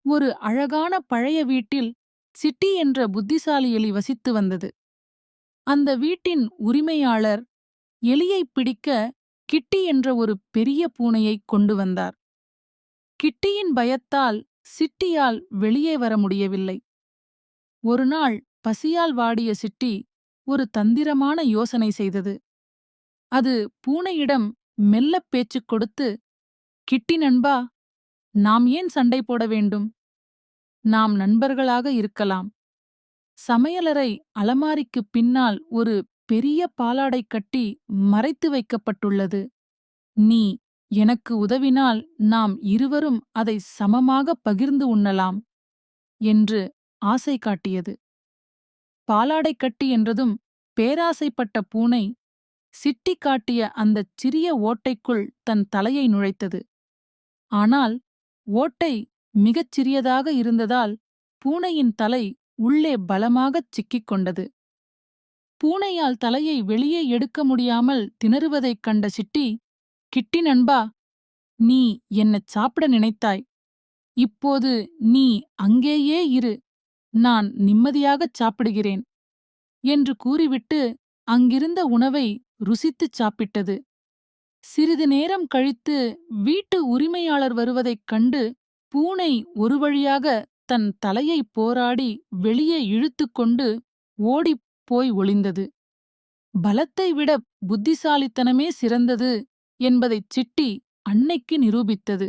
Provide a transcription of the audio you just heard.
ஒரு அழகான பழைய வீட்டில் சிட்டி என்ற புத்திசாலி எலி வசித்து வந்தது. அந்த வீட்டின் உரிமையாளர் எலியைப் பிடிக்க கிட்டி என்ற ஒரு பெரிய பூனையைக் கொண்டு வந்தார். கிட்டியின் பயத்தால் சிட்டியால் வெளியே வர முடியவில்லை. ஒருநாள் பசியால் வாடிய சிட்டி ஒரு தந்திரமான யோசனை செய்தது. அது பூனையிடம் மெல்லப் பேச்சுக் கொடுத்து, கிட்டி நண்பா, நாம் ஏன் சண்டை போட வேண்டும்? நாம் நண்பர்களாக இருக்கலாம். சமையலறை அலமாரிக்குப் பின்னால் ஒரு பெரிய பாலாடை கட்டி மறைத்து வைக்கப்பட்டுள்ளது. நீ எனக்கு உதவினால் நாம் இருவரும் அதை சமமாகப் பகிர்ந்து உண்ணலாம் என்று ஆசை காட்டியது. பாலாடை கட்டி என்றதும் பேராசைப்பட்ட பூனை சிட்டி காட்டிய அந்தச் சிறிய ஓட்டைக்குள் தன் தலையை நுழைத்தது. ஆனால் ஓட்டை மிகச் சிறியதாக இருந்ததால் பூனையின் தலை உள்ளே பலமாகச் சிக்கிக் கொண்டது. பூனையால் தலையை வெளியே எடுக்க முடியாமல் திணறுவதைக் கண்ட சிட்டி, கிட்டி நண்பா, நீ என்னச் சாப்பிட நினைத்தாய். இப்போது நீ அங்கேயே இரு, நான் நிம்மதியாகச் சாப்பிடுகிறேன் என்று கூறிவிட்டு அங்கிருந்த உணவை ருசித்துச் சாப்பிட்டது. சிறிது நேரம் கழித்து வீட்டு உரிமையாளர் வருவதைக் கண்டு பூனை ஒரு வழியாக தன் தலையை போராடி வெளியே இழுத்துக்கொண்டு ஓடிப் போய் ஒளிந்தது. பலத்தை விட புத்திசாலித்தனமே சிறந்தது என்பதைச் சிட்டி அன்னைக்கு நிரூபித்தது.